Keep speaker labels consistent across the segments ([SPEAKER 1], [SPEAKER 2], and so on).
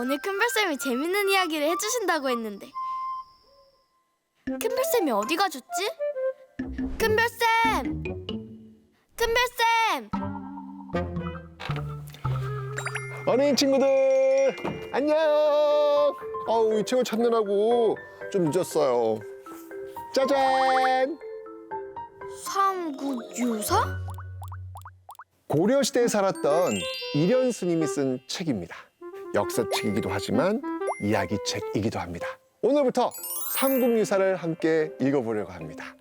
[SPEAKER 1] 오늘 큰별쌤이 재밌는 이야기를 해주신다고 했는데 큰별쌤이 어디 가셨지? 큰별쌤! 큰별쌤!
[SPEAKER 2] 어린이 친구들 안녕. 이 친구 찾느라고 좀 늦었어요. 짜잔!
[SPEAKER 1] 삼국유사?
[SPEAKER 2] 고려시대에 살았던 이련 스님이 쓴 책입니다. 역사책이기도 하지만 이야기책이기도 합니다. 오늘부터 삼국유사를 함께 읽어보려고 합니다.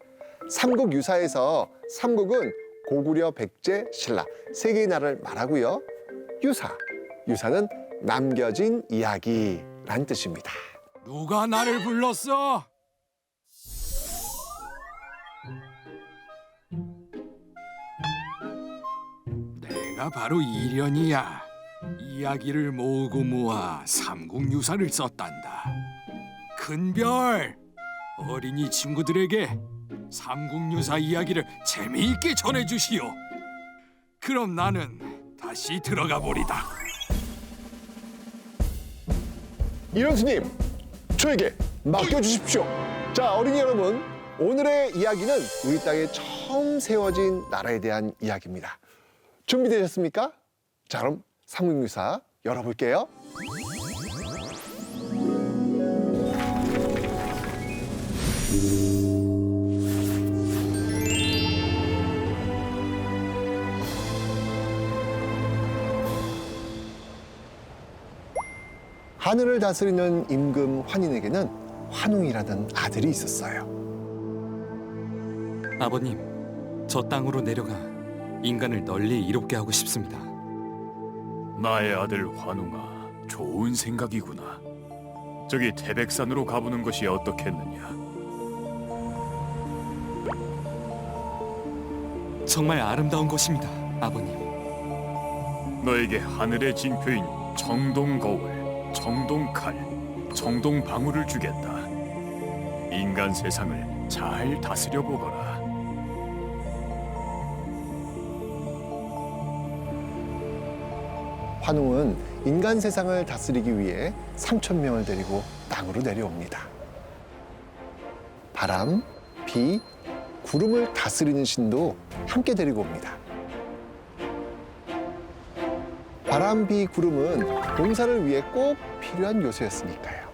[SPEAKER 2] 삼국유사에서 삼국은 고구려, 백제, 신라 세 개의 나라를 말하고요. 유사는 남겨진 이야기란 뜻입니다.
[SPEAKER 3] 누가 나를 불렀어? 내가 바로 이련이야. 이야기를 모으고 모아 삼국유사를 썼단다. 큰별, 어린이 친구들에게 삼국유사 이야기를 재미있게 전해주시오. 그럼 나는 다시 들어가 보리다.
[SPEAKER 2] 이련 스님, 저에게 맡겨주십시오. 자, 어린이 여러분, 오늘의 이야기는 우리 땅에 처음 세워진 나라에 대한 이야기입니다. 준비되셨습니까? 자, 그럼 삼국유사 열어볼게요. 하늘을 다스리는 임금 환인에게는 환웅이라는 아들이 있었어요.
[SPEAKER 4] 아버님, 저 땅으로 내려가 인간을 널리 이롭게 하고 싶습니다.
[SPEAKER 5] 나의 아들 환웅아, 좋은 생각이구나. 저기 태백산으로 가보는 것이 어떻겠느냐?
[SPEAKER 4] 정말 아름다운 곳입니다, 아버님.
[SPEAKER 5] 너에게 하늘의 징표인 청동거울, 청동칼, 청동방울을 주겠다. 인간 세상을 잘 다스려 보거라.
[SPEAKER 2] 환웅은 인간 세상을 다스리기 위해 3,000명을 데리고 땅으로 내려옵니다. 바람, 비, 구름을 다스리는 신도 함께 데리고 옵니다. 바람, 비, 구름은 농사를 위해 꼭 필요한 요소였으니까요.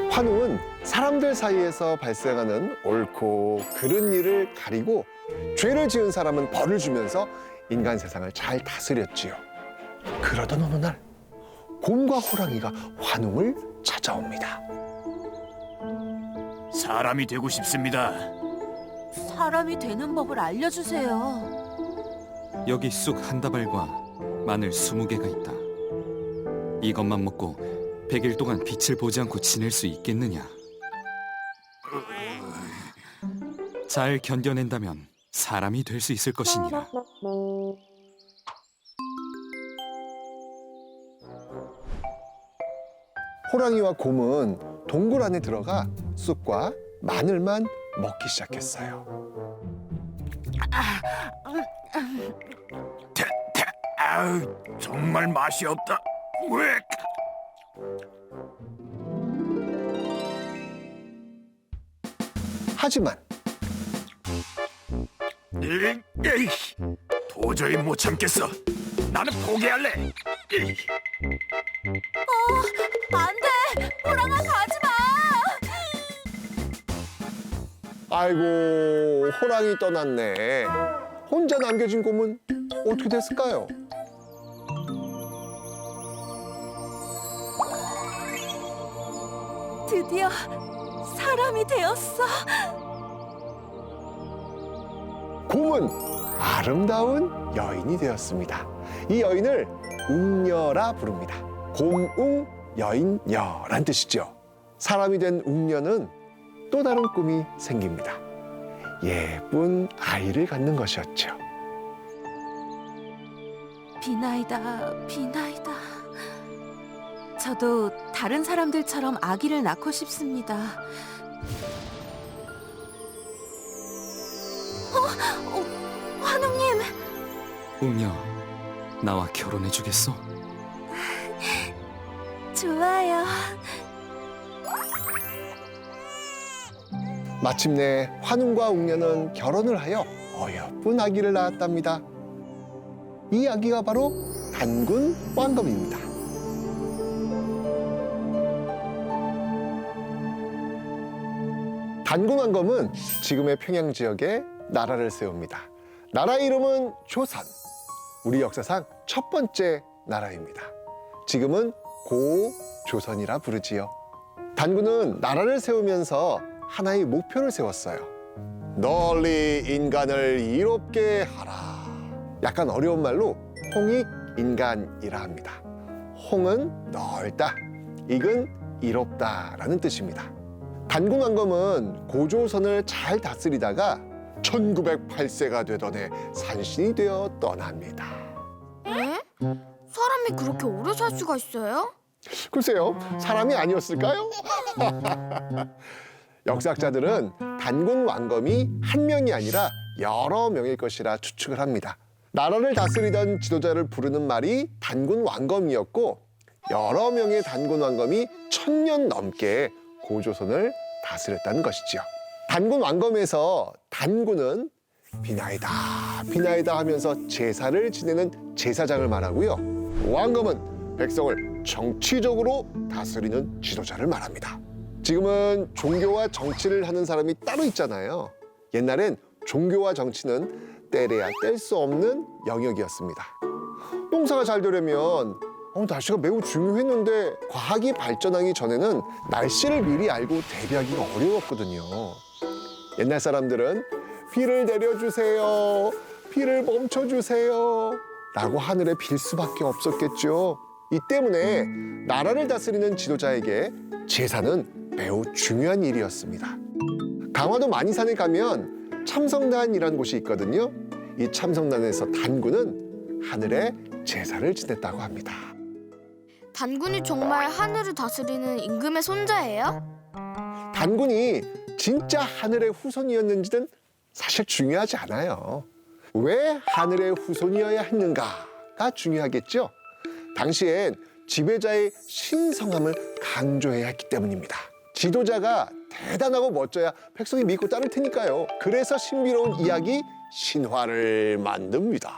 [SPEAKER 2] 환웅은 사람들 사이에서 발생하는 옳고 그른 일을 가리고 죄를 지은 사람은 벌을 주면서 인간 세상을 잘 다스렸지요. 그러던 어느 날 곰과 호랑이가 환웅을 찾아옵니다.
[SPEAKER 5] 사람이 되고 싶습니다.
[SPEAKER 6] 사람이 되는 법을 알려주세요.
[SPEAKER 4] 여기 쑥 한 다발과 마늘 20개가 있다. 이것만 먹고 100일 동안 빛을 보지 않고 지낼 수 있겠느냐? 잘 견뎌낸다면 사람이 될 수 있을 것이니라.
[SPEAKER 2] 호랑이와 곰은 동굴 안에 들어가 쑥과 마늘만 먹기 시작했어요.
[SPEAKER 5] 아우, 정말 맛이 없다. 왜?
[SPEAKER 2] 하지만
[SPEAKER 5] 에이, 도저히 못 참겠어. 나는 포기할래. 에이.
[SPEAKER 6] 안 돼! 호랑아, 가지 마!
[SPEAKER 2] 아이고, 호랑이 떠났네. 혼자 남겨진 곰은 어떻게 됐을까요?
[SPEAKER 6] 드디어 사람이 되었어.
[SPEAKER 2] 곰은 아름다운 여인이 되었습니다. 이 여인을 웅녀라 부릅니다. 곰웅 여인녀란 뜻이죠. 사람이 된 웅녀는 또 다른 꿈이 생깁니다. 예쁜 아이를 갖는 것이었죠.
[SPEAKER 6] 비나이다, 비나이다. 저도 다른 사람들처럼 아기를 낳고 싶습니다. 환웅님!
[SPEAKER 4] 웅녀, 나와 결혼해 주겠소?
[SPEAKER 6] 좋아요.
[SPEAKER 2] 마침내 환웅과 웅녀는 결혼을 하여 어여쁜 아기를 낳았답니다. 이 아기가 바로 단군 왕검입니다. 단군 왕검은 지금의 평양 지역에 나라를 세웁니다. 나라 이름은 조선. 우리 역사상 첫 번째 나라입니다. 지금은 고조선이라 부르지요. 단군은 나라를 세우면서 하나의 목표를 세웠어요. 널리 인간을 이롭게 하라. 약간 어려운 말로 홍익인간이라 합니다. 홍은 넓다, 익은 이롭다라는 뜻입니다. 단군 왕검은 고조선을 잘 다스리다가 1908세가 되던 해 산신이 되어 떠납니다.
[SPEAKER 1] 에? 사람이 그렇게 오래 살 수가 있어요?
[SPEAKER 2] 글쎄요, 사람이 아니었을까요? 역사학자들은 단군 왕검이 한 명이 아니라 여러 명일 것이라 추측을 합니다. 나라를 다스리던 지도자를 부르는 말이 단군 왕검이었고, 여러 명의 단군 왕검이 1000년 넘게 고조선을 다스렸다는 것이지요. 단군 왕검에서 단군은 비나이다, 비나이다 하면서 제사를 지내는 제사장을 말하고요. 왕검은 백성을 정치적으로 다스리는 지도자를 말합니다. 지금은 종교와 정치를 하는 사람이 따로 있잖아요. 옛날엔 종교와 정치는 떼래야 뗄 수 없는 영역이었습니다. 농사가 잘 되려면 날씨가 매우 중요했는데 과학이 발전하기 전에는 날씨를 미리 알고 대비하기가 어려웠거든요. 옛날 사람들은 비를 내려주세요, 비를 멈춰주세요 라고 하늘에 빌 수밖에 없었겠죠. 이 때문에 나라를 다스리는 지도자에게 제사는 매우 중요한 일이었습니다. 강화도 만이산에 가면 참성단이라는 곳이 있거든요. 이 참성단에서 단군은 하늘에 제사를 지냈다고 합니다.
[SPEAKER 1] 단군이 정말 하늘을 다스리는 임금의 손자예요?
[SPEAKER 2] 단군이 진짜 하늘의 후손이었는지는 사실 중요하지 않아요. 왜 하늘의 후손이어야 했는가가 중요하겠죠. 당시엔 지배자의 신성함을 강조해야 했기 때문입니다. 지도자가 대단하고 멋져야 백성이 믿고 따를 테니까요. 그래서 신비로운 이야기, 신화를 만듭니다.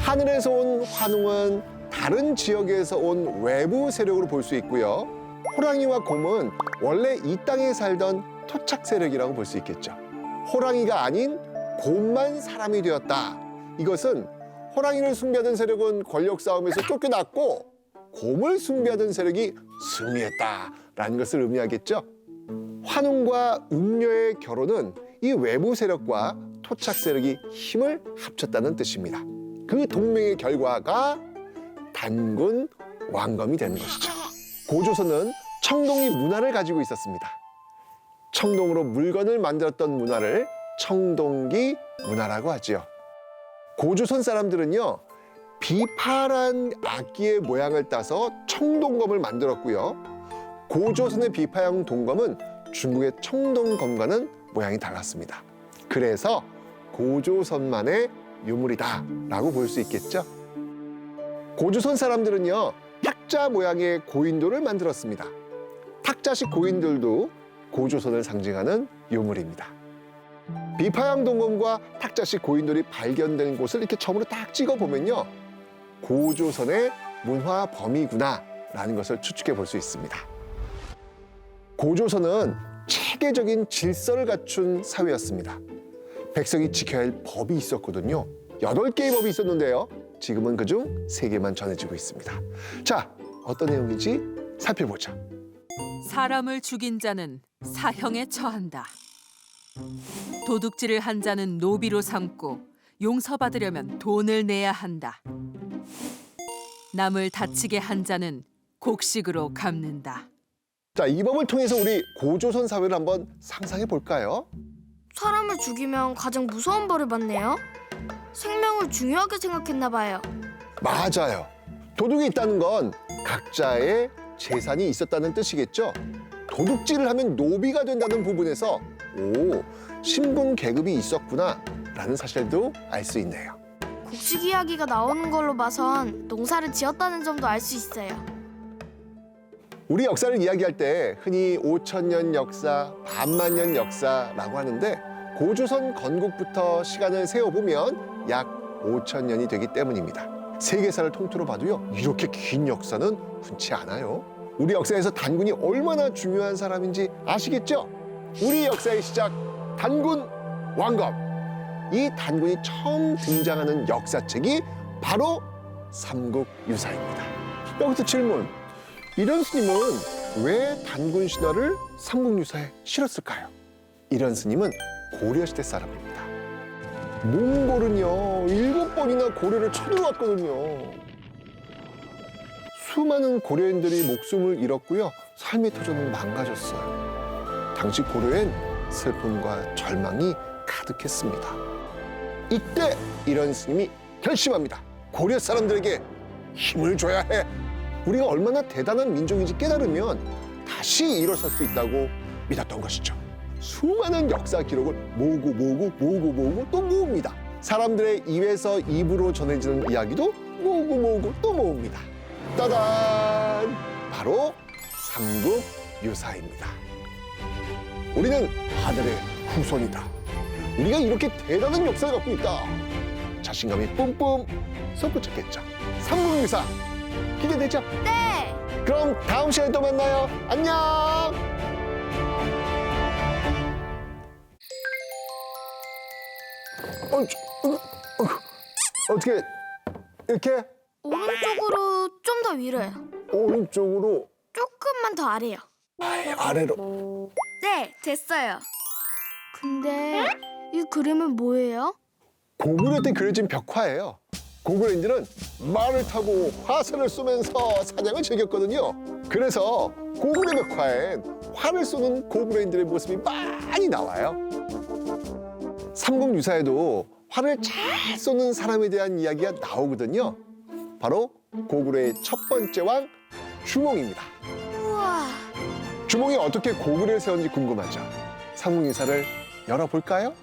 [SPEAKER 2] 하늘에서 온 환웅은 다른 지역에서 온 외부 세력으로 볼 수 있고요. 호랑이와 곰은 원래 이 땅에 살던 토착 세력이라고 볼 수 있겠죠. 호랑이가 아닌 곰만 사람이 되었다. 이것은 호랑이를 숭배하던 세력은 권력 싸움에서 쫓겨났고 곰을 숭배하던 세력이 승리했다라는 것을 의미하겠죠. 환웅과 웅녀의 결혼은 이 외부 세력과 토착 세력이 힘을 합쳤다는 뜻입니다. 그 동맹의 결과가 단군 왕검이 되는 것이죠. 고조선은 청동이 문화를 가지고 있었습니다. 청동으로 물건을 만들었던 문화를 청동기 문화라고 하지요. 고조선 사람들은요, 비파란 악기의 모양을 따서 청동검을 만들었고요. 고조선의 비파형 동검은 중국의 청동검과는 모양이 달랐습니다. 그래서 고조선만의 유물이다라고 볼 수 있겠죠. 고조선 사람들은요, 탁자 모양의 고인돌을 만들었습니다. 탁자식 고인돌도 고조선을 상징하는 유물입니다. 비파형 동검과 탁자식 고인돌이 발견된 곳을 이렇게 점으로 딱 찍어보면요, 고조선의 문화 범위구나라는 것을 추측해 볼 수 있습니다. 고조선은 체계적인 질서를 갖춘 사회였습니다. 백성이 지켜야 할 법이 있었거든요. 8개의 법이 있었는데요. 지금은 그중 3개만 전해지고 있습니다. 자, 어떤 내용인지 살펴보죠.
[SPEAKER 6] 사람을 죽인 자는 사형에 처한다. 도둑질을 한 자는 노비로 삼고 용서받으려면 돈을 내야 한다. 남을 다치게 한 자는 곡식으로 갚는다.
[SPEAKER 2] 자, 이 법을 통해서 우리 고조선 사회를 한번 상상해 볼까요?
[SPEAKER 1] 사람을 죽이면 가장 무서운 벌을 받네요. 생명을 중요하게 생각했나 봐요.
[SPEAKER 2] 맞아요. 도둑이 있다는 건 각자의 재산이 있었다는 뜻이겠죠. 도둑질을 하면 노비가 된다는 부분에서 신분 계급이 있었구나 라는 사실도 알 수 있네요.
[SPEAKER 1] 곡식 이야기가 나오는 걸로 봐선 농사를 지었다는 점도 알 수 있어요.
[SPEAKER 2] 우리 역사를 이야기할 때 흔히 5,000년 역사, 반만년 역사라고 하는데 고조선 건국부터 시간을 세어보면 약 5,000년이 되기 때문입니다. 세계사를 통틀어 봐도요, 이렇게 긴 역사는 흔치 않아요. 우리 역사에서 단군이 얼마나 중요한 사람인지 아시겠죠? 우리 역사의 시작, 단군 왕검. 이 단군이 처음 등장하는 역사책이 바로 삼국유사입니다. 여기서 질문, 이런 스님은 왜 단군 신화를 삼국유사에 실었을까요? 이런 스님은 고려시대 사람입니다. 몽골은요, 7번이나 고려를 쳐들어왔거든요. 수많은 고려인들이 목숨을 잃었고요, 삶의 터전은 망가졌어요. 당시 고려엔 슬픔과 절망이 가득했습니다. 이때 이런 스님이 결심합니다. 고려 사람들에게 힘을 줘야 해. 우리가 얼마나 대단한 민족인지 깨달으면 다시 일어설 수 있다고 믿었던 것이죠. 수많은 역사 기록을 모으고 또 모읍니다. 사람들의 입에서 입으로 전해지는 이야기도 모으고 또 모읍니다. 따단! 바로 삼국유사입니다. 우리는 하늘의 후손이다. 우리가 이렇게 대단한 역사를 갖고 있다. 자신감이 뿜뿜 솟구쳤겠죠. 삼국유사 기대되죠?
[SPEAKER 1] 네!
[SPEAKER 2] 그럼 다음 시간에 또 만나요. 안녕! 어떻게 이렇게
[SPEAKER 1] 오른쪽으로 좀 더 위로요.
[SPEAKER 2] 오른쪽으로
[SPEAKER 1] 조금만 더 아래요.
[SPEAKER 2] 아래로.
[SPEAKER 1] 네, 됐어요. 근데 이 그림은 뭐예요?
[SPEAKER 2] 고구려 때 그려진 벽화예요. 고구려인들은 말을 타고 화살을 쏘면서 사냥을 즐겼거든요. 그래서 고구려 벽화엔 활을 쏘는 고구려인들의 모습이 많이 나와요. 삼국유사에도 활을 잘 쏘는 사람에 대한 이야기가 나오거든요. 바로 고구려의 첫 번째 왕 주몽입니다.
[SPEAKER 1] 우와,
[SPEAKER 2] 주몽이 어떻게 고구려를 세웠는지 궁금하죠? 삼국유사를 열어볼까요?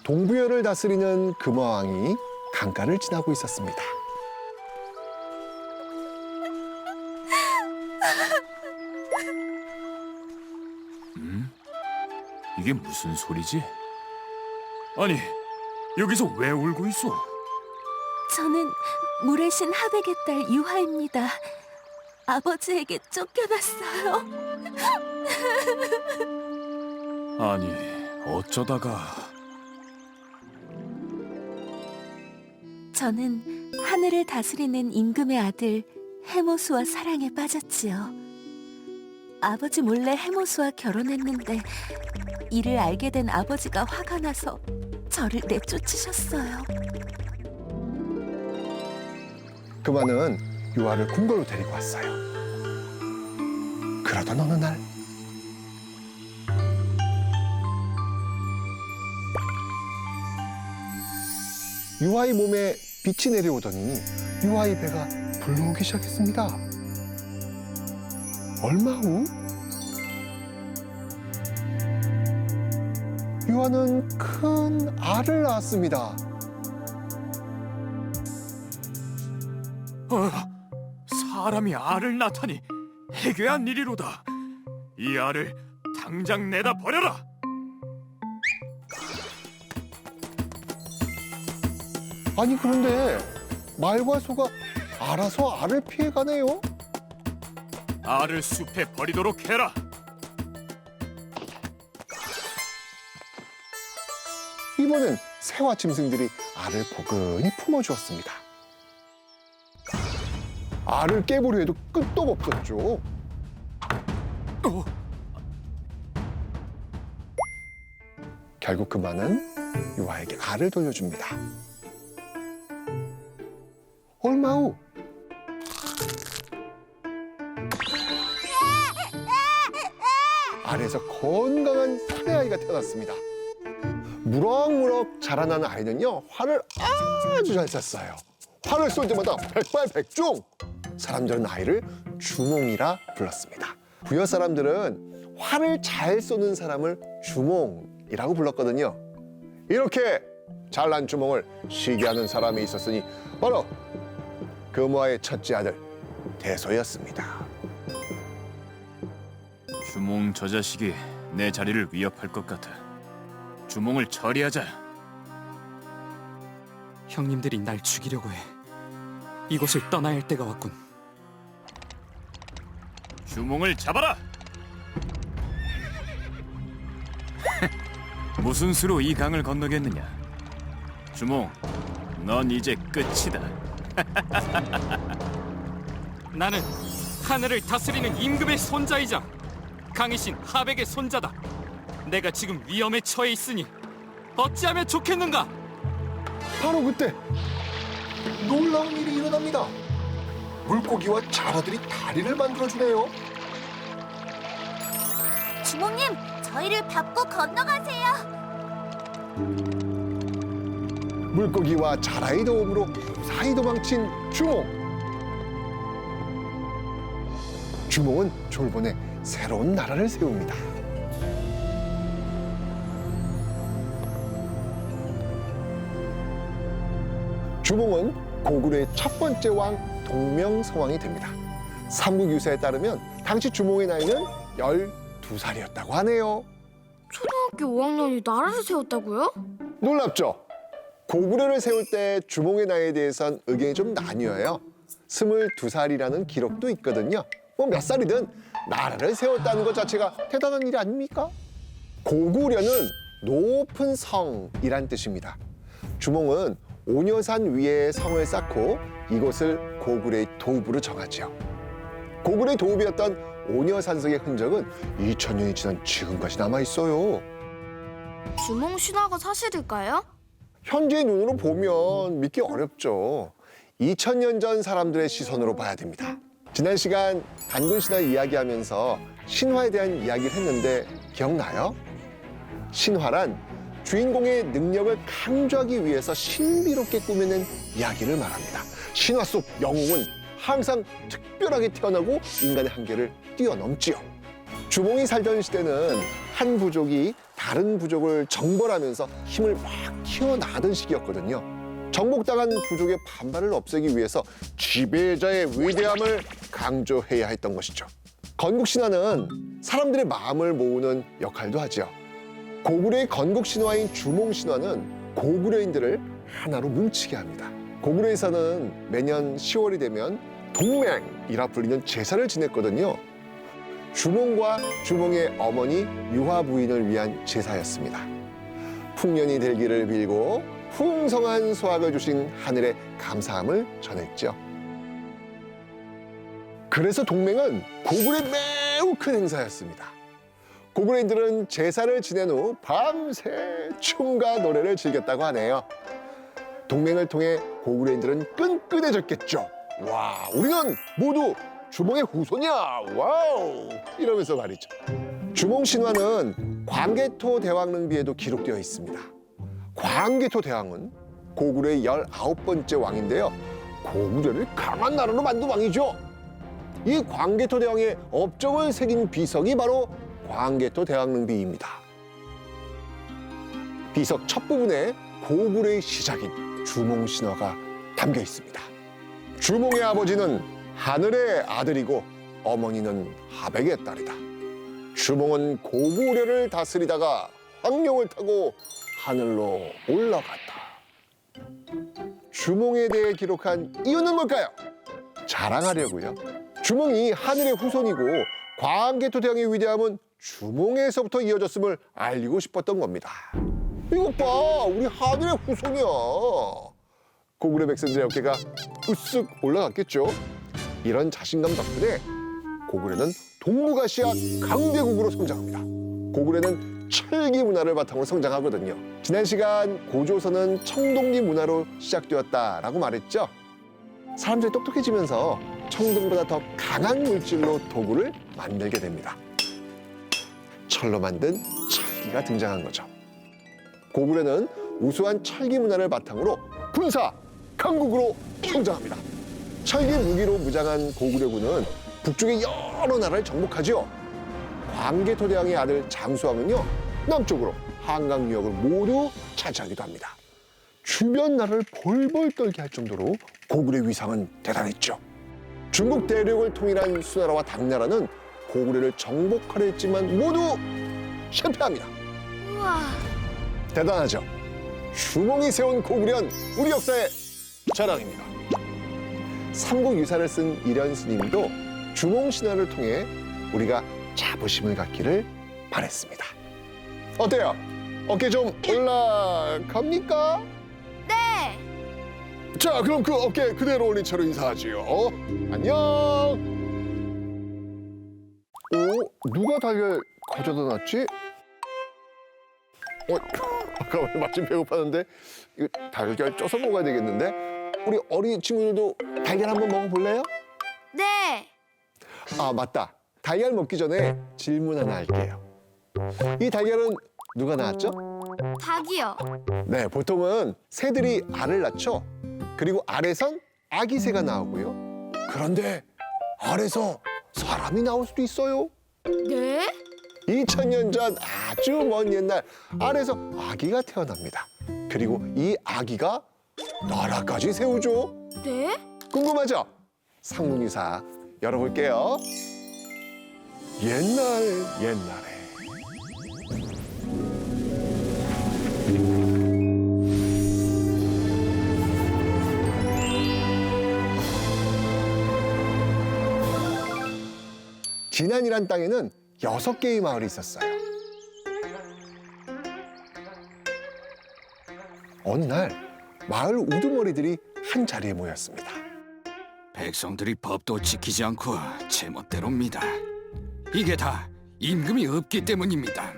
[SPEAKER 2] 동부여를 다스리는 금화왕이 강가를 지나고 있었습니다.
[SPEAKER 5] 이게 무슨 소리지? 아니, 여기서 왜 울고 있어?
[SPEAKER 7] 저는 물의 신 하백의 딸 유화입니다. 아버지에게 쫓겨났어요.
[SPEAKER 5] 아니, 어쩌다가...
[SPEAKER 7] 저는 하늘을 다스리는 임금의 아들 해모수와 사랑에 빠졌지요. 아버지 몰래 해모수와 결혼했는데 이를 알게 된 아버지가 화가 나서 저를 내쫓으셨어요.
[SPEAKER 2] 금화는 유화를 궁궐로 데리고 왔어요. 그러던 어느 날 유화의 몸에 빛이 내려오더니 유화의 배가 불러오기 시작했습니다. 얼마 후 유화는 큰 알을 낳았습니다.
[SPEAKER 5] 사람이 알을 낳다니 해괴한 일이로다. 이 알을 당장 내다 버려라.
[SPEAKER 2] 아니 그런데 말과 소가 알아서 알을 피해가네요.
[SPEAKER 5] 알을 숲에 버리도록 해라.
[SPEAKER 2] 이번엔 새와 짐승들이 알을 포근히 품어주었습니다. 알을 깨보려 해도 끝도 없었죠. 결국 금화는 유화에게 알을 돌려줍니다. 얼마 후 알에서 건강한 사내아이가 태어났습니다. 무럭무럭 자라나는 아이는요, 활을 아주 잘 쐈어요. 활을 쏠 때마다 백발백중. 사람들은 아이를 주몽이라 불렀습니다. 부여 사람들은 활을 잘 쏘는 사람을 주몽이라고 불렀거든요. 이렇게 잘난 주몽을 시기하는 사람이 있었으니 바로 금화의 첫째 아들 대소였습니다.
[SPEAKER 5] 주몽 저 자식이 내 자리를 위협할 것 같아. 주몽을 처리하자.
[SPEAKER 4] 형님들이 날 죽이려고 해. 이곳을 떠나야 할 때가 왔군.
[SPEAKER 5] 주몽을 잡아라. 무슨 수로 이 강을 건너겠느냐? 주몽, 넌 이제 끝이다.
[SPEAKER 4] 나는 하늘을 다스리는 임금의 손자이자 강이신 하백의 손자다. 내가 지금 위험에 처해 있으니 어찌하면 좋겠는가?
[SPEAKER 2] 바로 그때 놀라운 일이 일어납니다. 물고기와 자라들이 다리를 만들어주네요.
[SPEAKER 7] 주몽님, 저희를 밟고 건너가세요.
[SPEAKER 2] 물고기와 자라의 도움으로 무사히 도망친 주몽. 주몽은 졸본에 새로운 나라를 세웁니다. 주몽은 고구려의 첫 번째 왕 동명성왕이 됩니다. 삼국유사에 따르면 당시 주몽의 나이는 12살이었다고 하네요.
[SPEAKER 1] 초등학교 5학년이 나라를 세웠다고요?
[SPEAKER 2] 놀랍죠? 고구려를 세울 때 주몽의 나이에 대해선 의견이 좀 나뉘어요. 22살이라는 기록도 있거든요. 뭐 몇 살이든 나라를 세웠다는 것 자체가 대단한 일이 아닙니까? 고구려는 높은 성이란 뜻입니다. 주몽은 오녀산 위에 성을 쌓고 이곳을 고구려의 도읍으로 정하죠. 고구려의 도읍이었던 오녀산성의 흔적은 2000년이 지난 지금까지 남아있어요.
[SPEAKER 1] 주몽 신화가 사실일까요?
[SPEAKER 2] 현재의 눈으로 보면 믿기 어렵죠. 2000년 전 사람들의 시선으로 봐야 됩니다. 지난 시간 단군 신화 이야기하면서 신화에 대한 이야기를 했는데 기억나요? 신화란 주인공의 능력을 강조하기 위해서 신비롭게 꾸며낸 이야기를 말합니다. 신화 속 영웅은 항상 특별하게 태어나고 인간의 한계를 뛰어넘지요. 주몽이 살던 시대는 한 부족이 다른 부족을 정벌하면서 힘을 막 키워나가던 시기였거든요. 정복당한 부족의 반발을 없애기 위해서 지배자의 위대함을 강조해야 했던 것이죠. 건국신화는 사람들의 마음을 모으는 역할도 하죠. 고구려의 건국신화인 주몽신화는 고구려인들을 하나로 뭉치게 합니다. 고구려에서는 매년 10월이 되면 동맹이라 불리는 제사를 지냈거든요. 주몽과 주몽의 어머니 유화 부인을 위한 제사였습니다. 풍년이 되기를 빌고 풍성한 수확을 주신 하늘에 감사함을 전했죠. 그래서 동맹은 고구려의 매우 큰 행사였습니다. 고구려인들은 제사를 지낸 후 밤새 춤과 노래를 즐겼다고 하네요. 동맹을 통해 고구려인들은 끈끈해졌겠죠. 와, 우리는 모두 주몽의 후손이야. 와우! 이러면서 말이죠. 주몽 신화는 광개토 대왕릉비에도 기록되어 있습니다. 광개토 대왕은 고구려의 19번째 왕인데요. 고구려를 강한 나라로 만든 왕이죠. 이 광개토 대왕의 업적을 새긴 비석이 바로 광개토 대왕릉비입니다. 비석 첫 부분에 고구려의 시작인 주몽 신화가 담겨 있습니다. 주몽의 아버지는 하늘의 아들이고 어머니는 하백의 딸이다. 주몽은 고구려를 다스리다가 황룡을 타고 하늘로 올라갔다. 주몽에 대해 기록한 이유는 뭘까요? 자랑하려고요. 주몽이 하늘의 후손이고 광개토 대왕의 위대함은 주몽에서부터 이어졌음을 알리고 싶었던 겁니다. 이것 봐, 우리 하늘의 후손이야. 고구려 백성들의 어깨가 으쓱 올라갔겠죠. 이런 자신감 덕분에 고구려는 동북아시아 강대국으로 성장합니다. 고구려는 철기 문화를 바탕으로 성장하거든요. 지난 시간 고조선은 청동기 문화로 시작되었다라고 말했죠. 사람들이 똑똑해지면서 청동보다 더 강한 물질로 도구를 만들게 됩니다. 철로 만든 철기가 등장한 거죠. 고구려는 우수한 철기 문화를 바탕으로 군사, 강국으로 성장합니다. 철기 무기로 무장한 고구려군은 북쪽의 여러 나라를 정복하죠. 광개토대왕의 아들 장수왕은요, 남쪽으로 한강 유역을 모두 차지하기도 합니다. 주변 나라를 벌벌 떨게 할 정도로 고구려의 위상은 대단했죠. 중국 대륙을 통일한 수나라와 당나라는 고구려를 정복하려 했지만 모두 실패합니다.
[SPEAKER 1] 우와.
[SPEAKER 2] 대단하죠? 주몽이 세운 고구려는 우리 역사의 자랑입니다. 삼국유사를 쓴 이련 스님도 주몽 신화를 통해 우리가 자부심을 갖기를 바랬습니다. 어때요? 어깨 좀 올라갑니까?
[SPEAKER 1] 네.
[SPEAKER 2] 자, 그럼 그 어깨 그대로 올린 채로 인사하지요. 안녕. 오, 누가 달걀 가져다 놨지? 아까 왜 마침 배고팠는데 이거 달걀 쪄서 먹어야 되겠는데? 우리 어린 친구들도 달걀 한번 먹어볼래요?
[SPEAKER 1] 네.
[SPEAKER 2] 아, 맞다. 달걀 먹기 전에 질문 하나 할게요. 이 달걀은 누가 낳았죠?
[SPEAKER 1] 닭이요.
[SPEAKER 2] 네, 보통은 새들이 알을 낳죠. 그리고 알에선 아기 새가 나오고요. 그런데 알에서 사람이 나올 수도 있어요.
[SPEAKER 1] 네?
[SPEAKER 2] 2000년 전 아주 먼 옛날 알에서 아기가 태어납니다. 그리고 이 아기가 나라까지 세우죠.
[SPEAKER 1] 네?
[SPEAKER 2] 궁금하죠? 삼국유사 열어볼게요. 옛날에 진안이란 땅에는 6개의 마을이 있었어요. 어느 날 마을 우두머리들이 한 자리에 모였습니다.
[SPEAKER 3] 백성들이 법도 지키지 않고 제멋대로입니다. 이게 다 임금이 없기 때문입니다.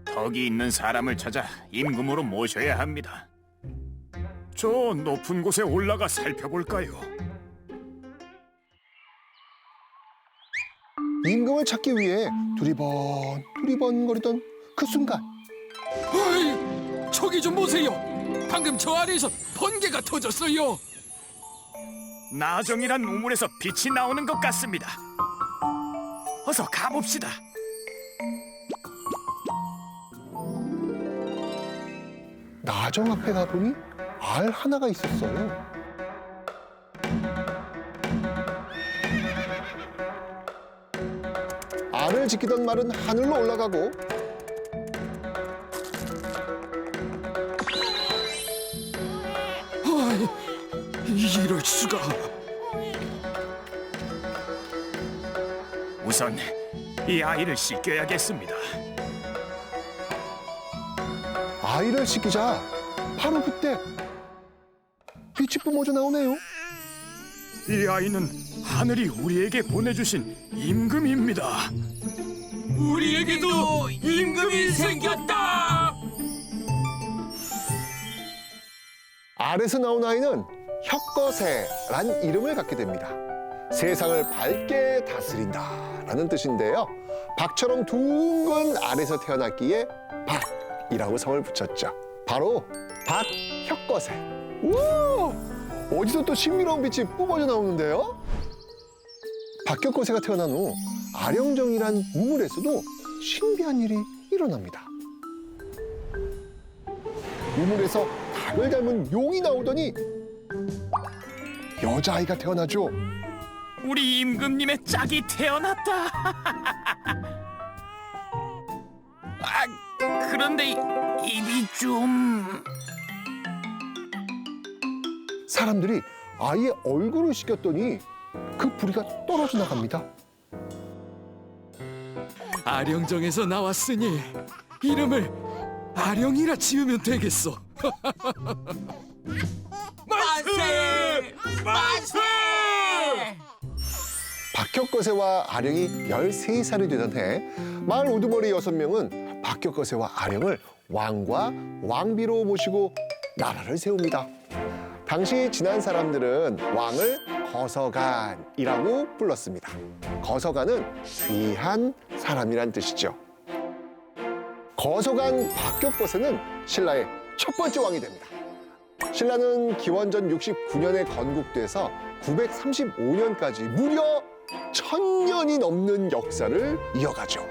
[SPEAKER 5] 덕이 있는 사람을 찾아 임금으로 모셔야 합니다. 저 높은 곳에 올라가 살펴볼까요?
[SPEAKER 2] 임금을 찾기 위해 두리번거리던 그 순간
[SPEAKER 3] 어이, 저기 좀 보세요. 방금 저 아래에서 번개가 터졌어요.
[SPEAKER 5] 나정이란 우물에서 빛이 나오는 것 같습니다. 어서 가봅시다.
[SPEAKER 2] 나정 앞에 가보니 알 하나가 있었어요. 알을 지키던 말은 하늘로 올라가고
[SPEAKER 3] 이럴 수가.
[SPEAKER 5] 우선 이 아이를 씻겨야겠습니다.
[SPEAKER 2] 아이를 씻기자 바로 그때 빛이 뿜어져 나오네요.
[SPEAKER 5] 이 아이는 하늘이 우리에게 보내주신 임금입니다.
[SPEAKER 3] 우리에게도 임금이 생겼다.
[SPEAKER 2] 알에서 나온 아이는 혁거세란 이름을 갖게 됩니다. 세상을 밝게 다스린다라는 뜻인데요. 박처럼 둥근 알에서 태어났기에 박이라고 성을 붙였죠. 바로 박혁거세. 우와! 어디서 또 신비로운 빛이 뿜어져 나오는데요? 박혁거세가 태어난 후 아령정이란 우물에서도 신비한 일이 일어납니다. 우물에서 닭을 닮은 용이 나오더니 여자아이가 태어나죠.
[SPEAKER 5] 우리 임금님의 짝이 태어났다. 그런데 입이 좀...
[SPEAKER 2] 사람들이 아이의 얼굴을 씻겼더니 그 부리가 떨어져 나갑니다.
[SPEAKER 3] 아령정에서 나왔으니 이름을 아령이라 지으면 되겠어. 만세! 만세!
[SPEAKER 2] 박혁거세와 아령이 13살이 되던 해 마을 우두머리 6명은 박혁거세와 아령을 왕과 왕비로 모시고 나라를 세웁니다. 당시 지난 사람들은 왕을 거서간이라고 불렀습니다. 거서간은 귀한 사람이란 뜻이죠. 거서간 박혁거세는 신라의 첫 번째 왕이 됩니다. 신라는 기원전 69년에 건국돼서 935년까지 무려 1000년이 넘는 역사를 이어가죠.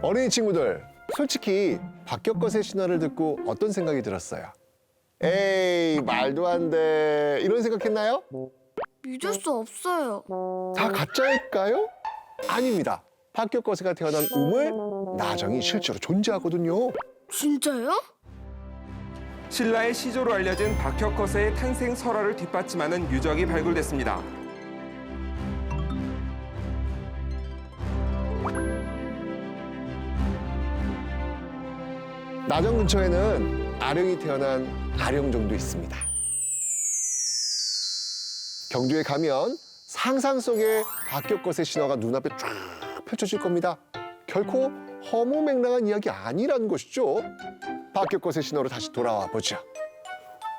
[SPEAKER 2] 어린이 친구들, 솔직히 박혁거세 신화를 듣고 어떤 생각이 들었어요? 에이, 말도 안 돼. 이런 생각했나요?
[SPEAKER 1] 믿을 수 없어요.
[SPEAKER 2] 다 가짜일까요? 아닙니다. 박혁거세가 태어난 우물, 나정이 실제로 존재하거든요.
[SPEAKER 1] 진짜요?
[SPEAKER 8] 신라의 시조로 알려진 박혁거세의 탄생 설화를 뒷받침하는 유적이 발굴됐습니다.
[SPEAKER 2] 나정 근처에는 아령이 태어난 아령정도 있습니다. 경주에 가면 상상 속의 박혁거세 신화가 눈앞에 쫙 펼쳐질 겁니다. 결코 허무맹랑한 이야기 아니라는 것이죠. 박혁거세 신화로 다시 돌아와 보죠.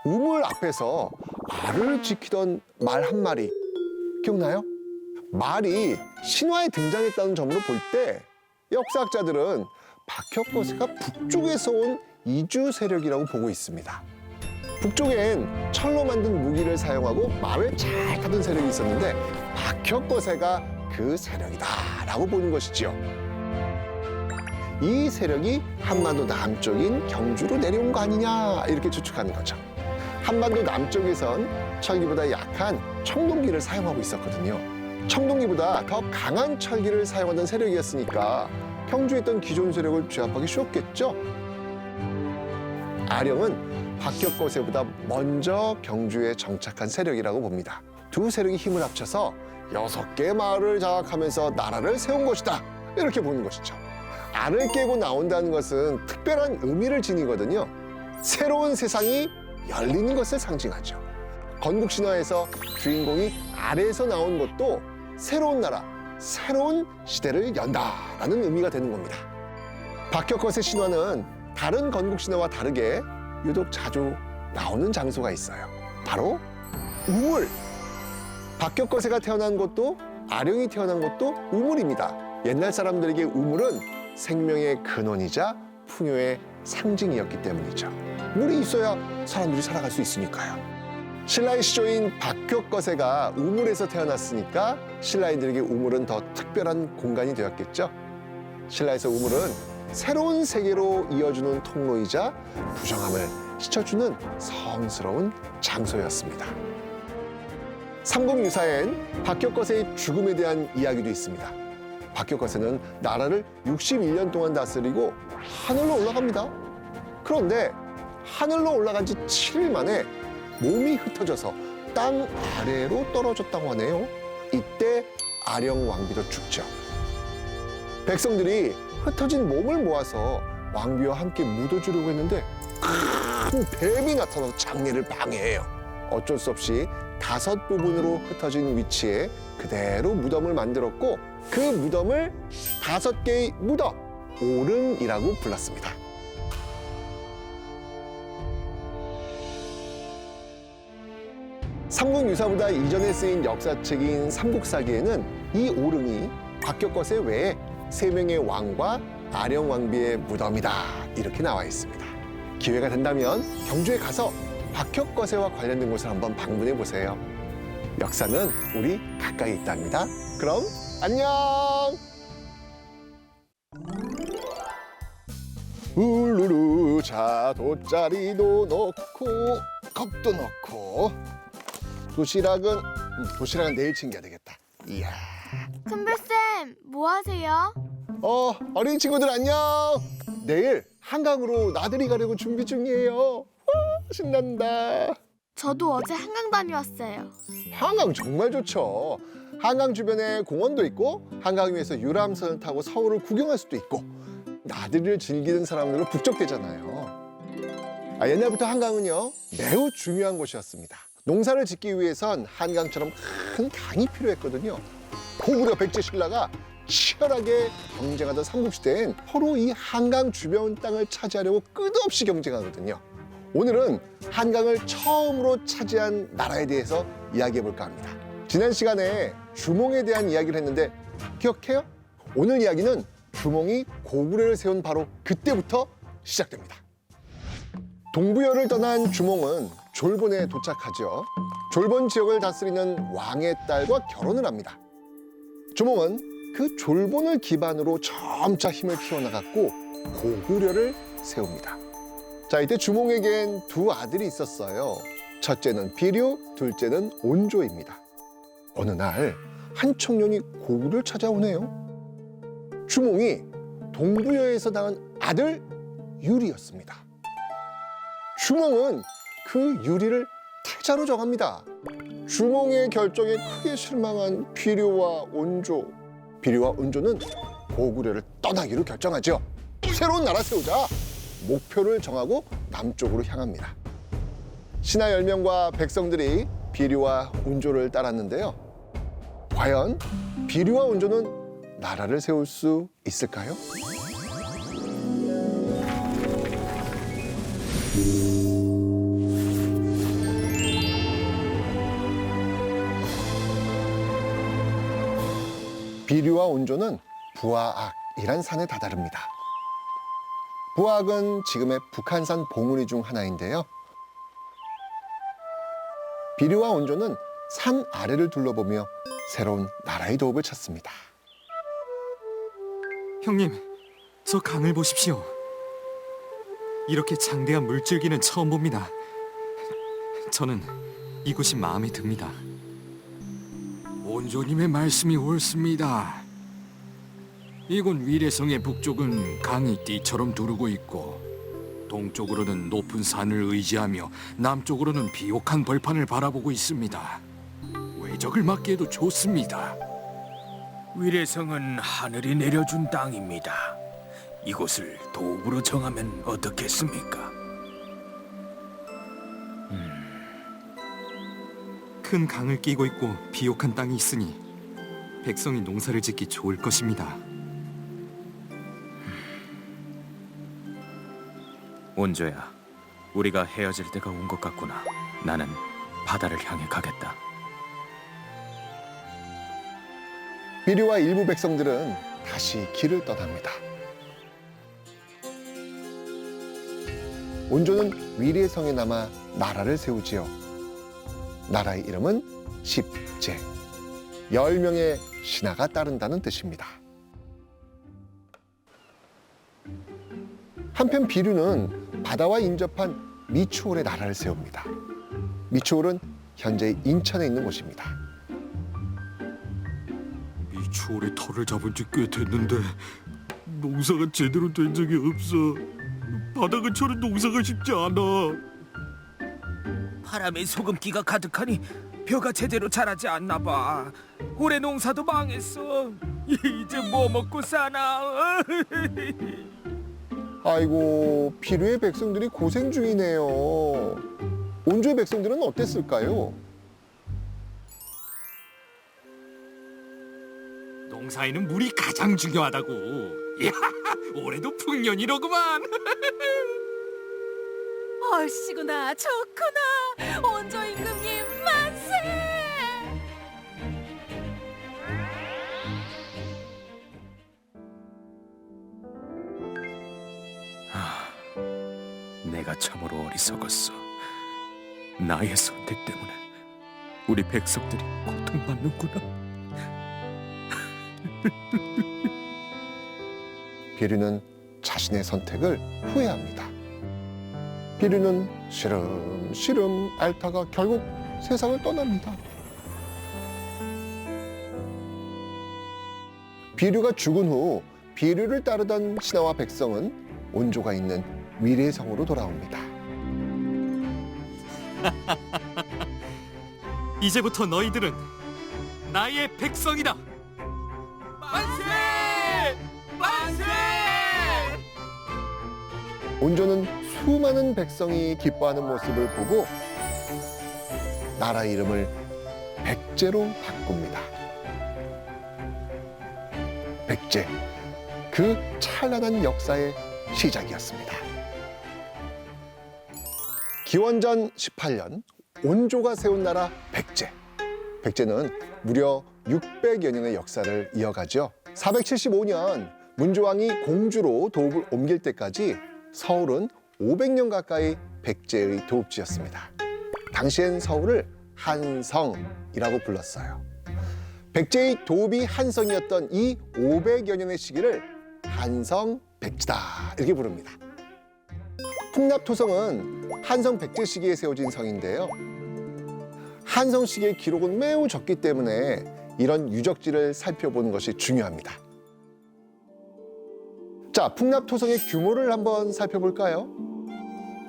[SPEAKER 2] 우물 앞에서 알을 지키던 말 한 마리 기억나요? 말이 신화에 등장했다는 점으로 볼 때 역사학자들은 박혁거세가 북쪽에서 온 이주 세력이라고 보고 있습니다. 북쪽엔 철로 만든 무기를 사용하고 말을 잘 타던 세력이 있었는데 박혁거세가 그 세력이다라고 보는 것이지요. 이 세력이 한반도 남쪽인 경주로 내려온 거 아니냐 이렇게 추측하는 거죠. 한반도 남쪽에선 철기보다 약한 청동기를 사용하고 있었거든요. 청동기보다 더 강한 철기를 사용하던 세력이었으니까 경주에 있던 기존 세력을 제압하기 쉬웠겠죠. 아령은 박혁거세보다 먼저 경주에 정착한 세력이라고 봅니다. 두 세력이 힘을 합쳐서 6개의 마을을 장악하면서 나라를 세운 것이다. 이렇게 보는 것이죠. 알을 깨고 나온다는 것은 특별한 의미를 지니거든요. 새로운 세상이 열리는 것을 상징하죠. 건국 신화에서 주인공이 알에서 나온 것도 새로운 나라, 새로운 시대를 연다라는 의미가 되는 겁니다. 박혁거세 신화는 다른 건국 신화와 다르게 유독 자주 나오는 장소가 있어요. 바로 우물. 박혁거세가 태어난 곳도 아령이 태어난 곳도 우물입니다. 옛날 사람들에게 우물은 생명의 근원이자 풍요의 상징이었기 때문이죠. 물이 있어야 사람들이 살아갈 수 있으니까요. 신라의 시조인 박혁거세가 우물에서 태어났으니까 신라인들에게 우물은 더 특별한 공간이 되었겠죠. 신라에서 우물은 새로운 세계로 이어주는 통로이자 부정함을 씻어주는 성스러운 장소였습니다. 삼국유사엔 박혁거세의 죽음에 대한 이야기도 있습니다. 박혁거세는 나라를 61년 동안 다스리고 하늘로 올라갑니다. 그런데 하늘로 올라간 지 7일 만에 몸이 흩어져서 땅 아래로 떨어졌다고 하네요. 이때 아령 왕비도 죽죠. 백성들이 흩어진 몸을 모아서 왕비와 함께 묻어주려고 했는데 큰 뱀이 나타나서 장례를 방해해요. 어쩔 수 없이 5 부분으로 흩어진 위치에 그대로 무덤을 만들었고 그 무덤을 5개의 무덤, 오릉이라고 불렀습니다. 삼국유사보다 이전에 쓰인 역사책인 삼국사기에는 이 오릉이 박혁거세 외에 3명의 왕과 아령 왕비의 무덤이다 이렇게 나와 있습니다. 기회가 된다면 경주에 가서 박혁거세와 관련된 곳을 한번 방문해 보세요. 역사는 우리 가까이 있답니다. 그럼 안녕. 울루루 자 돗자리도 넣고 컵도 넣고 도시락은 내일 챙겨야 되겠다. 이야.
[SPEAKER 1] 큰별쌤, 뭐 하세요?
[SPEAKER 2] 어린이 친구들 안녕. 내일 한강으로 나들이 가려고 준비 중이에요. 와, 신난다.
[SPEAKER 1] 저도 어제 한강 다녀왔어요.
[SPEAKER 2] 한강 정말 좋죠. 한강 주변에 공원도 있고 한강 위에서 유람선을 타고 서울을 구경할 수도 있고 나들이를 즐기는 사람들로 북적대잖아요. 옛날부터 한강은요 매우 중요한 곳이었습니다. 농사를 짓기 위해선 한강처럼 큰 강이 필요했거든요. 고구려 백제 신라가 치열하게 경쟁하던 삼국시대엔 서로 이 한강 주변 땅을 차지하려고 끝없이 경쟁하거든요. 오늘은 한강을 처음으로 차지한 나라에 대해서 이야기해 볼까 합니다. 지난 시간에 주몽에 대한 이야기를 했는데 기억해요? 오늘 이야기는 주몽이 고구려를 세운 바로 그때부터 시작됩니다. 동부여를 떠난 주몽은 졸본에 도착하죠. 졸본 지역을 다스리는 왕의 딸과 결혼을 합니다. 주몽은 그 졸본을 기반으로 점차 힘을 키워나갔고 고구려를 세웁니다. 자, 이때 주몽에겐 두 아들이 있었어요. 첫째는 비류, 둘째는 온조입니다. 어느 날 한 청년이 고구려를 찾아오네요. 주몽이 동부여에서 낳은 아들 유리였습니다. 주몽은 그 유리를 태자로 정합니다. 주몽의 결정에 크게 실망한 비류와 온조. 비류와 온조는 고구려를 떠나기로 결정하죠. 새로운 나라 세우자 목표를 정하고 남쪽으로 향합니다. 신하 10명과 백성들이 비류와 온조를 따랐는데요. 과연 비류와 온조는 나라를 세울 수 있을까요? 비류와 온조는 부하악이란 산에 다다릅니다. 부하악은 지금의 북한산 봉우리 중 하나인데요. 비류와 온조는 산 아래를 둘러보며 새로운 나라의 도읍을 찾습니다.
[SPEAKER 4] 형님, 저 강을 보십시오. 이렇게 장대한 물줄기는 처음 봅니다. 저는 이곳이 마음에 듭니다.
[SPEAKER 3] 온조님의 말씀이 옳습니다. 이곳 위례성의 북쪽은 강이 띠처럼 두르고 있고 동쪽으로는 높은 산을 의지하며 남쪽으로는 비옥한 벌판을 바라보고 있습니다. 외적을 막기에도 좋습니다. 위례성은 하늘이 내려준 땅입니다. 이곳을 도읍으로 정하면 어떻겠습니까?
[SPEAKER 4] 큰 강을 끼고 있고 비옥한 땅이 있으니 백성이 농사를 짓기 좋을 것입니다.
[SPEAKER 9] 온조야, 우리가 헤어질 때가 온 것 같구나. 나는 바다를 향해 가겠다.
[SPEAKER 2] 비류와 일부 백성들은 다시 길을 떠납니다. 온조는 위례성에 남아 나라를 세우지요. 나라의 이름은 십제. 10명의 신하가 따른다는 뜻입니다. 한편 비류는 바다와 인접한 미추홀에 나라를 세웁니다. 미추홀은 현재 인천에 있는 곳입니다.
[SPEAKER 3] 미추홀에 털을 잡은 지 꽤 됐는데 농사가 제대로 된 적이 없어. 바다 근처는 농사가 쉽지 않아.
[SPEAKER 10] 바람에 소금기가 가득하니 벼가 제대로 자라지 않나 봐. 올해 농사도 망했어. 이제 뭐 먹고 사나?
[SPEAKER 2] 아이고, 비류의 백성들이 고생 중이네요. 온조의 백성들은 어땠을까요?
[SPEAKER 4] 농사에는 물이 가장 중요하다고. 이야, 올해도 풍년이로구만.
[SPEAKER 6] 얼씨구나 좋구나. 온조 임금님 만세.
[SPEAKER 9] 내가 참으로 어리석었어. 나의 선택 때문에 우리 백성들이 고통받는구나.
[SPEAKER 2] 비류는 자신의 선택을 후회합니다. 비류는 시름시름 앓다가 결국 세상을 떠납니다. 비류가 죽은 후 비류를 따르던 신하와 백성은 온조가 있는 위례성으로 돌아옵니다.
[SPEAKER 4] 이제부터 너희들은 나의 백성이다.
[SPEAKER 10] 만세! 만세!
[SPEAKER 2] 온조는 수많은 백성이 기뻐하는 모습을 보고 나라 이름을 백제로 바꿉니다. 백제, 그 찬란한 역사의 시작이었습니다. 기원전 18년 온조가 세운 나라 백제. 백제는 무려 600여 년의 역사를 이어가죠. 475년 문조왕이 공주로 도읍을 옮길 때까지 서울은 500년 가까이 백제의 도읍지였습니다. 당시엔 서울을 한성이라고 불렀어요. 백제의 도읍이 한성이었던 이 500여 년의 시기를 한성백제다 이렇게 부릅니다. 풍납토성은 한성 백제 시기에 세워진 성인데요. 한성 시기의 기록은 매우 적기 때문에 이런 유적지를 살펴보는 것이 중요합니다. 자, 풍납토성의 규모를 한번 살펴볼까요?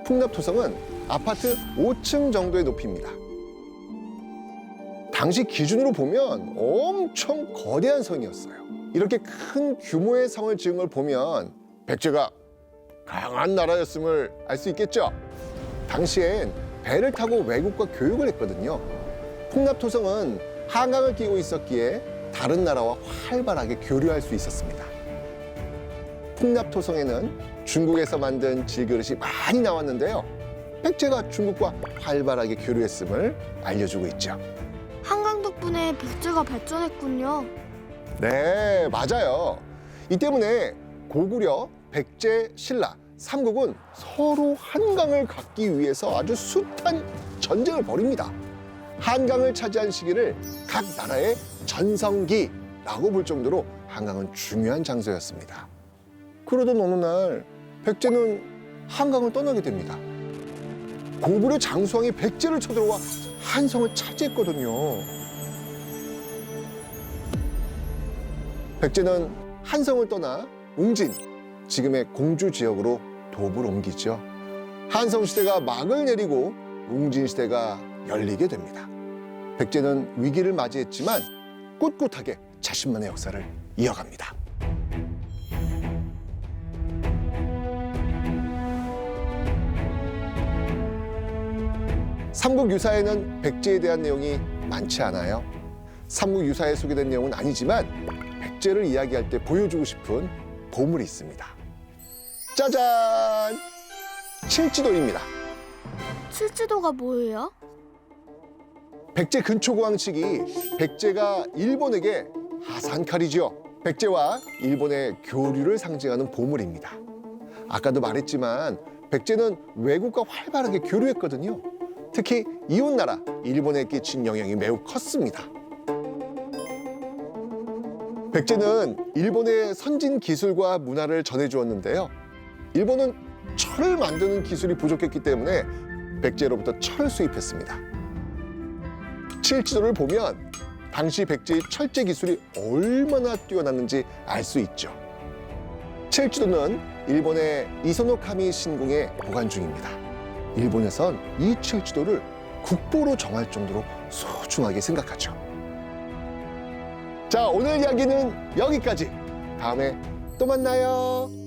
[SPEAKER 2] 풍납토성은 아파트 5층 정도의 높이입니다. 당시 기준으로 보면 엄청 거대한 성이었어요. 이렇게 큰 규모의 성을 지은 걸 보면 백제가 강한 나라였음을 알 수 있겠죠? 당시엔 배를 타고 외국과 교육을 했거든요. 풍납토성은 한강을 끼고 있었기에 다른 나라와 활발하게 교류할 수 있었습니다. 풍납토성에는 중국에서 만든 질그릇이 많이 나왔는데요. 백제가 중국과 활발하게 교류했음을 알려주고 있죠.
[SPEAKER 1] 한강 덕분에 백제가 발전했군요.
[SPEAKER 2] 네, 맞아요. 이 때문에 고구려, 백제, 신라, 삼국은 서로 한강을 갖기 위해서 아주 숱한 전쟁을 벌입니다. 한강을 차지한 시기를 각 나라의 전성기라고 볼 정도로 한강은 중요한 장소였습니다. 그러던 어느 날 백제는 한강을 떠나게 됩니다. 고구려 장수왕이 백제를 쳐들어와 한성을 차지했거든요. 백제는 한성을 떠나 웅진, 지금의 공주 지역으로 도읍을 옮기죠. 한성 시대가 막을 내리고 웅진 시대가 열리게 됩니다. 백제는 위기를 맞이했지만 꿋꿋하게 자신만의 역사를 이어갑니다. 삼국유사에는 백제에 대한 내용이 많지 않아요. 삼국유사에 소개된 내용은 아니지만 백제를 이야기할 때 보여주고 싶은 보물이 있습니다. 짜잔! 칠지도입니다.
[SPEAKER 1] 칠지도가 뭐예요?
[SPEAKER 2] 백제 근초고왕 시기 백제가 일본에게 하산칼이죠. 백제와 일본의 교류를 상징하는 보물입니다. 아까도 말했지만 백제는 외국과 활발하게 교류했거든요. 특히 이웃나라 일본에 끼친 영향이 매우 컸습니다. 백제는 일본의 선진 기술과 문화를 전해주었는데요. 일본은 철을 만드는 기술이 부족했기 때문에 백제로부터 철을 수입했습니다. 칠지도를 보면 당시 백제의 철제 기술이 얼마나 뛰어났는지 알 수 있죠. 칠지도는 일본의 이소노카미 신궁에 보관 중입니다. 일본에선 이 칠지도를 국보로 정할 정도로 소중하게 생각하죠. 자, 오늘 이야기는 여기까지. 다음에 또 만나요.